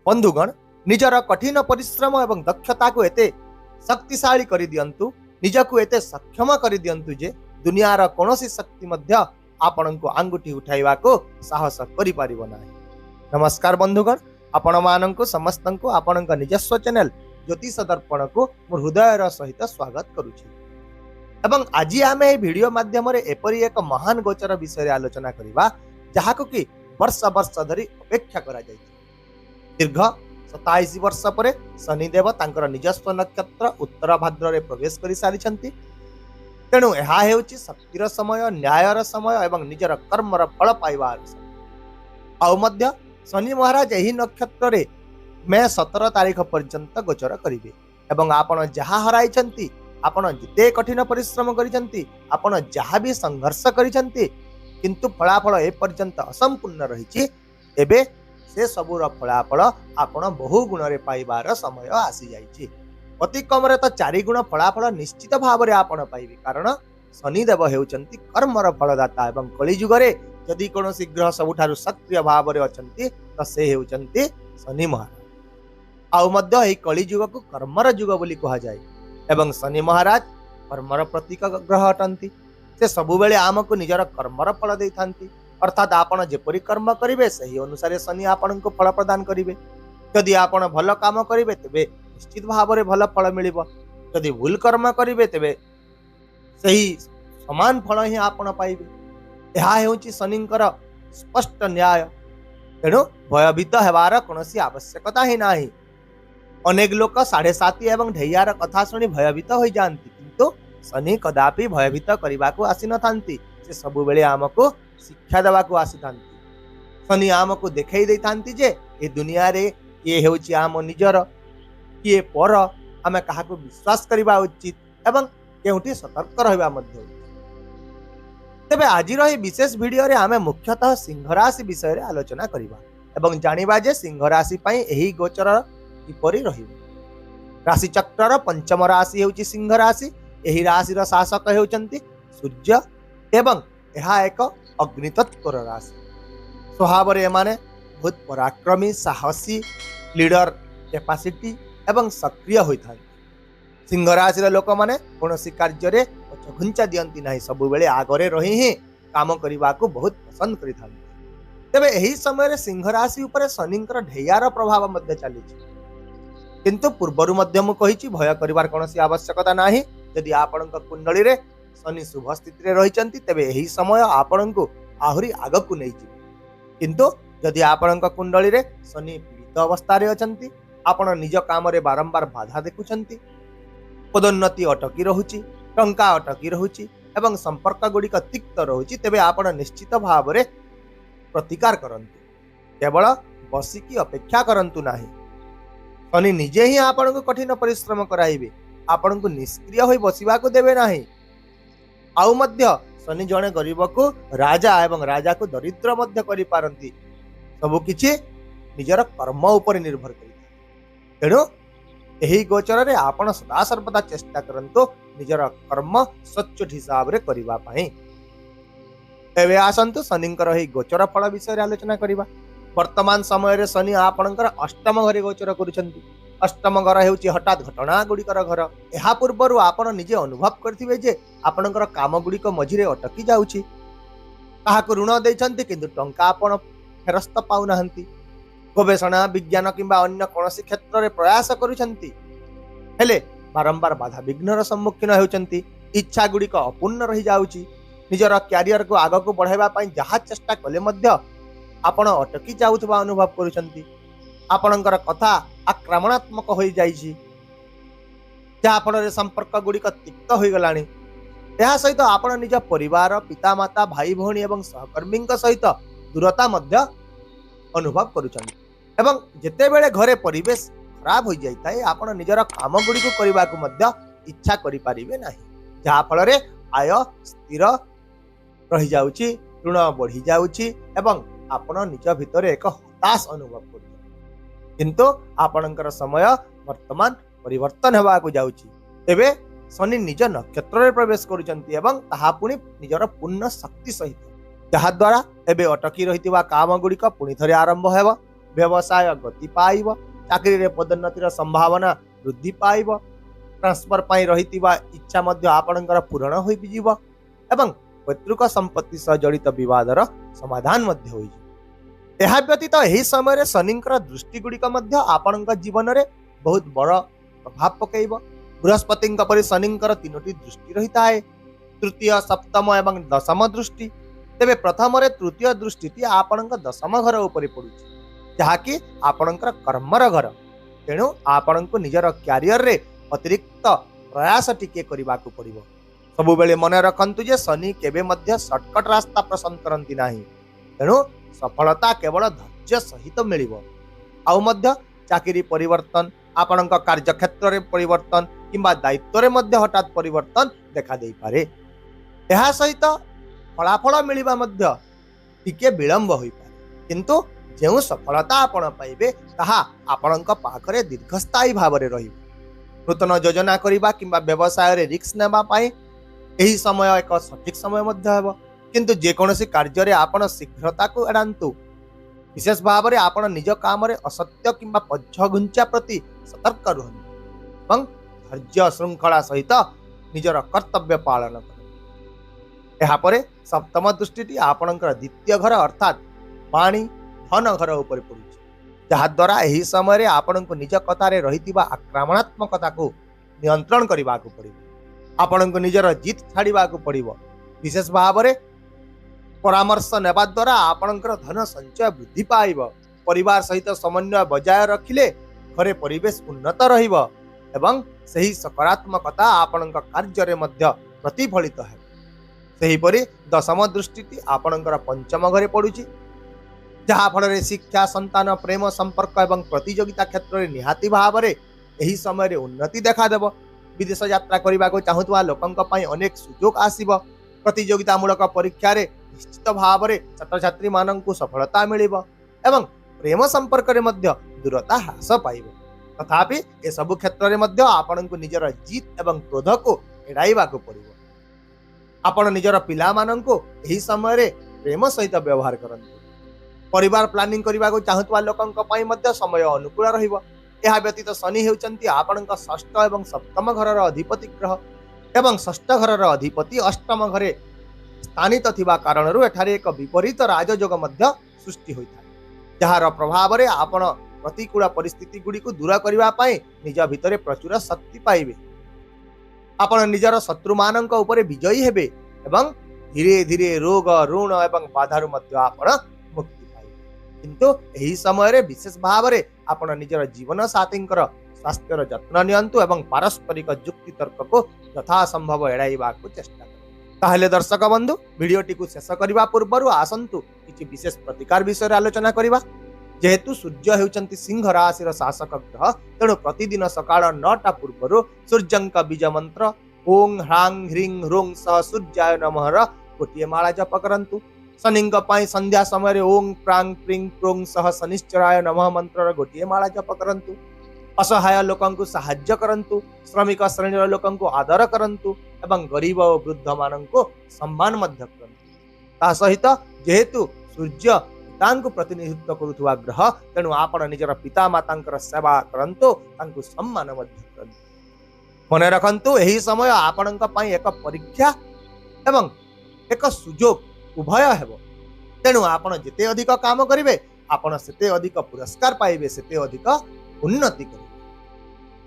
बंधुगण निजर कठिन परिश्रम एवं दक्षता को एते शक्तिशाली कर दियंतु, निजकु एते सक्षम कर दियंतु जे दुनियार कोनोसी शक्ति मध्य आपण को आंगुठी उठाइबा को साहस करि परिबो नाही। नमस्कार बंधुगण, आपण मानंको समस्तंको आपणक निजस्व चैनल ज्योतिष दर्पण को मोर हृदयर सहित स्वागत करूछि। एवं आज आम ए वीडियो माध्यम एपरी एक महान गोचर विषय आलोचना करबा जहाको कि वर्ष वर्ष धरी अपेक्षा करा जाय। दीर्घ 27 वर्ष पर शनिदेव तांकर निजस्व नक्षत्र उत्तर भाद्र रे प्रवेश करि सारिछंती। तेणु ଏହା ହେଉଛି ଶକ୍ତିର ସମୟ, ନ୍ୟାୟର ସମୟ ଏବଂ ନିଜର କର୍ମର ଫଳ ପାଇବାର ସମୟ। ଆଉ ମଧ୍ୟ ଶନି ମହାରାଜ ଏହି ନକ୍ଷତ୍ରରେ ମେ 17 ତାରିଖ ପର୍ଯ୍ୟନ୍ତ ଗୋଚର କରିବେ ଏବଂ ଆପଣ ଯାହା ହରାଇଛନ୍ତି, ଆପଣ ଯେତେ କଠିନ ପରିଶ୍ରମ କରିଛନ୍ତି, ଆପଣ ଯାହା ବି ସଂଘର୍ଷ କରିଛନ୍ତି କିନ୍ତୁ ଫଳାଫଳ ଏ ପର୍ଯ୍ୟନ୍ତ ଅସମ୍ପୂର୍ଣ୍ଣ ରହିଛି, ଏବେ ସେ ସବୁର ଫଳାଫଳ ଆପଣ ବହୁ ଗୁଣରେ ପାଇବାର ସମୟ ଆସି ଯାଇଛି। अति कम तो 4 गुण फलाफल निश्चित भाव में आपण पाइबे, कारण शनिदेव हेउचंती कर्मर फलदाता एवं कलिजुगरे यदि कौन शीघ्र सबुठारु सक्रिय भाव में अछंती तो से हेउचंती शनि महाराज। आउ मध्य एही कलिजुग को कर्मर जुग बोली कहा जाए एवं शनि महाराज कर्मर प्रतीक ग्रह अटंती। से सबु बेले आमको निजर कर्मर फल देथांती, अर्थात आपण जेपरि कर्म करिवे सही अनुसार शनि आपनको फल प्रदान करिवे। यदि आपण भल काम करिवे तबे निश्चित भाव में भल फल मिल, यदि भूल कर्म करेंगे तेरे सही समान फल ही आपण पाइबे। यह हेउची शनिंकर स्पष्ट न्याय। तेणु भयभीत हेबार कोनोसी आवश्यकता ही नाही। अनेक लोक 7.5 एवं ढैयार कथा शुणी भयभीत हो जाती, किंतु शनि कदापि भयभीत करने को आसी नथांती। से सबु बेले आमको शिक्षा देवा को आसी थांती। शनि आमको देखै दै थांती जे ए दुनिया रे ये हेउची आम निजर किए पर आमे काहाको विश्वास करबा उचित एवं केउठी सतर्क रहबा मध्य। तबे आज रही विशेष वीडियो रे आमे मुख्यतः सिंह राशि विषय रे आलोचना करबा एवं जानिबा जे सिंह राशि पई एही गोचर किपरि रहिबो। राशि चक्रर पंचम राशि हेउची सिंह राशि। एही राशि रो शासक हेउचंती सूर्य एवं एहा एक अग्नि तत्वर राशि। स्वभाव रे माने बहुत पराक्रमी, साहसी, लीडर कैपेसिटी एवं सक्रिय होता। सिंह राशि लोक मैंने कौन कार्य में पछघुंचा दियंती नहीं, सबु बेले आगरे रही ही काम करने को बहुत पसंद करि थांती। तेबे एही समय सिंह राशि उपर शनिंकर ढैयार प्रभाव मध्य चली, किंतु पूर्वरु मध्य मु कहिछि भय करिवार कोनोसी आवश्यकता नाही। यदि आपनक कुंडली रे शनि शुभ स्थिति रे रहिचंती तेबे एही समय आपनकु आहुरी आगकु नै जिवि, किंतु यदि आपनक कुंडली रे शनि पीड़ित अवस्था रे अछंती, आपण निज काम रे बारंबार बाधा देखुछंती, पदोन्नति अटकी रहुची, टंका अटकी रहुची एवं संपर्क गुड़िक तिक्त रहुची, तेबे आपण निश्चित भाव रे प्रतिकार करंतु। केवल बसिकी अपेक्षा करंतु नाही। शनि निजे ही आपण को कठिन परिश्रम कराइबे, आपण को निष्क्रिय होई बसिबा को देबे नाही। आउ मध्य शनि जणे गरीब को राजा एवं राजा को दरिद्र मध्य करि पारंती। सबु किछि निजर कर्म उपर निर्भर करि। तेणु यही गोचर रे आपण सदा सर्वदा चेष्टा करंतु निजर कर्म सच्चोट हिसाब रे करिबा पई। एबे आसंतु शनिंकर एही गोचर फल विषय रे आलोचना करिबा। वर्तमान समय रे शनि आपणकर अष्टम घरे गोचर करूछंती। अष्टम घर हेउची हठात घटना गुड़िकर घर। एहा पूर्वरु आपण निजे अनुभव करथिबे जे आपणकर काम गुड़िक मझिरे अटकी जाउची। काहाको ऋण दैछंती किंतु टंका आपण फेरस्त पाउ नाहंती। गवेषणा, विज्ञान किंबा अन्य कौनसी क्षेत्र में प्रयास करुछंती, हेले बारंबार बाधा विघ्नर सम्मुखीन होउछंती। इच्छा गुड़िक अपूर्ण रही जाउची। निजर क्यारियर को आग को बढ़ाइबा पई जहा चेष्टा कले मध्य आपण अटकी जाउथबा अनुभव करुछंती। आपणकर कथा आक्रमणात्मक होई जाइछि, जहा फल संपर्क गुड़िक तिक्त होई गलानी। एहा सहित आपण निज परिवार, पितामाता, भाई भौणी एवं सहकर्मी सहित दूरता मध्य अनुभव करुछंती। एवं जेते बेले घरे परिवेश खराब हो जाए आपण निजर काम गुड़ी को करने को मध्य इच्छा करि पारिबे नाही, जहा फल रे आय स्थिर रही जाउची, ऋण बढ़ी जाउची एवं आपण निज भितर एक हताश अनुभव करू। किंतु आपणकर समय वर्तमान परिवर्तन हेबा को जाउची। तेबे शनि निज नक्षत्र रे प्रवेश करुचंती एवं ताहा पुनी निजर पूर्ण शक्ति सहित, जहा द्वारा एबे अटकी रहितिबा काम गुड़िक पुणी थरे आरंभ हेबो व्यवसाय गति पाइब, चाकरी रे पदोन्नतिर संभावना वृद्धि पाइब, ट्रांसफर पाई रहितिबा इच्छा मध्य आपणकर पूरण होई जिवो एवं पैतृक संपत्ति सह जड़ित विवादर समाधान मध्य होई जिवो। एहा व्यतीत एही समय शनिंकर दृष्टि गुड़िक मध्य आपणक जीवन रे बहुत बड़ प्रभाव पकेइब। बृहस्पति परि शनिंकर 3टी दृष्टि रही है, तृतीय, सप्तम एवं दशम दृष्टि। तेबे प्रथम रे तृतीय दृष्टि आपणक दशम घर उपर पड़ुछि, जहाँकि आपणकर कर्मर घर। तेणु आपणको निजर क्यारियर रे अतिरिक्त प्रयास टिके करिबाकू पड़िबो। सबुबेले मन रखंतु जे शनि केबे मध्य शॉर्टकट रास्ता पसंद करंती नाही। तेणु सफलता केवल धैर्य सहित मिलिबो। आउ मध्य चाकरी परिवर्तन, आपणक कार्यक्षेत्र रे परिवर्तन किंबा दायित्व रे मध्य हठात परिवर्तन देखा देई पारे। एहा सहित फलाफल मिलिबा मध्य टिके विलंब होई पारे, किंतु जेउ सफलता आपण पाइबे ताहा आपणक पाखरे दीर्घस्थायी भावरे रहिबो। नूतन योजना करिबा किंबा व्यवसाय रे रिस्क नेबा पाई एही समय एक सठिक समय मध्य हेबो, किंतु जे कोनोसी कार्य रे आपण शीघ्रता को एडांतु। विशेष भाव रे आपण निज काम रे असत्य किंबा पछघुंचा प्रति सतर्क रहनु एवं धैर्य श्रृंखला सहित निजर कर्तव्य पालन करनु। एहा परे सप्तम दृष्टि आपणकर द्वितीय घर अर्थात पानी धन घर उपर पड़ुछि, जहा द्वारा एही समय रे आपणको निज कथा रे रहितिबा आक्रामणात्मकता को नियंत्रण करिबाकू पड़िबो। आपणको निजर जीत छाड़िबाकू पड़िबो। विशेष भाव रे परामर्श नेबा द्वारा आपणकर धन संचय वृद्धि पाइब। परिवार सहित समन्वय बजाय रखिले घरे परिवेश उन्नत रहिबो एवं सही सकारात्मकता आपणक कार्य रे मध्य प्रतिफलित है। सही परि दशम दृष्टि आपणकर पंचम घरे पड़ुछि, जहा फल रे शिक्षा, संतान, प्रेम, संपर्क एवं प्रतियोगिता क्षेत्र रे निहाती भाव रे एही समय रे उन्नति देखा देबो। विदेश यात्रा करबा को चाहुतवा लोकंक पई अनेक सुयोग आसीबो। प्रतियोगितामूलक परीक्षा रे निश्चित भाव रे छात्र छात्री माननकु सफलता मिलिबो एवं प्रेम संपर्क रे मध्य दूरता ह्रास पाइबो। तथापि ए सब क्षेत्र रे मध्य आपनकु निजर जीत एवं क्रोध को एडाइबा को पड़िबो। आपण निजर पिला माननकु एही समय रे प्रेम सहित व्यवहार करंतु। परिवार प्लानिंग करबा को चाहुतवा लोकंक पई मध्य समय अनुकूल रहिबो। एहा व्यतीत शनि हेउचंती आपणक षष्ठ एवं सप्तम घरर अधिपति ग्रह एवं षष्ठ घरर अधिपति अष्टम घरे स्थानित थिबा कारणरू एठारे एक विपरीत राजयोग मध्य सृष्टि होइଥାଏ, जहार प्रभाव रे आपण प्रतिकूल परिस्थिति गुडी को दूर करबा पई निज भितरे प्रचुर शक्ति पाइबे। आपण निजर शत्रु मानक ऊपर विजयी हेबे एवं धीरे धीरे रोग, ऋण एवं बाधारू मध्य आपण मुक्ति पाइबे। किंतु एही समय रे विशेष भाव रे आपण निजर जीवन साथींकर स्वास्थ्यर जत्न नियंतु एवं पारस्परिक जुक्ति तर्क को यथा संभव एड़ाइबा को चेष्टा करूँ। ताहले दर्शक बंधु, वीडियोटी को शेष करबा पूर्वरु आसंतु किछि विशेष प्रतिकार विषय आलोचना करिबा। जेहेतु सूर्य हेउचंती सिंह राशि शासक ग्रह, तेणु प्रतिदिन सकाळ 9टा पूर्वरु सूर्यंक बीज मंत्र ओं ह्रां ह्रीं ह्रूं सह सूर्याय नमः गोटिए माला जप करंतु। शनिंक पाई संध्या समय ओं प्रांग प्रिंग प्रोंग सह शनिश्चराय नमः मंत्र गोटिए माला जप करंतु। असहाय लोकंकु सहाय्य करंतु, श्रमिक श्रेणीर लोकंकु आदर करंतु एवं गरीब और वृद्ध मानंकु सम्मान मध्य करंतु। ता सहित जेहेतु सूर्य पितांकु प्रतिनिधित्व करुथुवा ग्रह, तेणु आपण निजर पिता मातांकर सेवा करंतु, तांकु सम्मान मध्य करंतु। मने रखंतु एही समय आपणक पई एक परीक्षा एवं एक सुजोग उभय हेबो। तेणु आपण जेते अधिक काम करिवे आपण सेते अधिक पुरस्कार पाइबे, सेते अधिक उन्नति करिवे।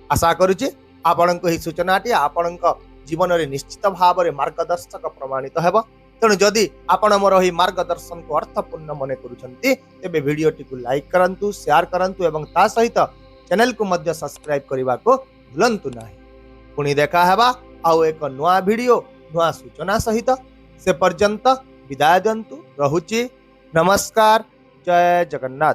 आशा करुछि आपणक एही सूचनाटी आपणक जीवन रे निश्चित भाव रे मार्गदर्शक प्रमाणित हेबो। तेणु जदि आपण मोर एही मार्गदर्शन को अर्थपूर्ण मने करूछंती तेबे वीडियोटी को लाइक करंतु, शेयर करंतु एवं ता सहित चैनल को मध्य सब्सक्राइब करबा को भूलंतु नाही। पुणी देखा हेबा आउ एक नुआ वीडियो नुआ सूचना सहित। से पर्यंत विदाय दंतु। रहुछि। नमस्कार। जय जगन्नाथ।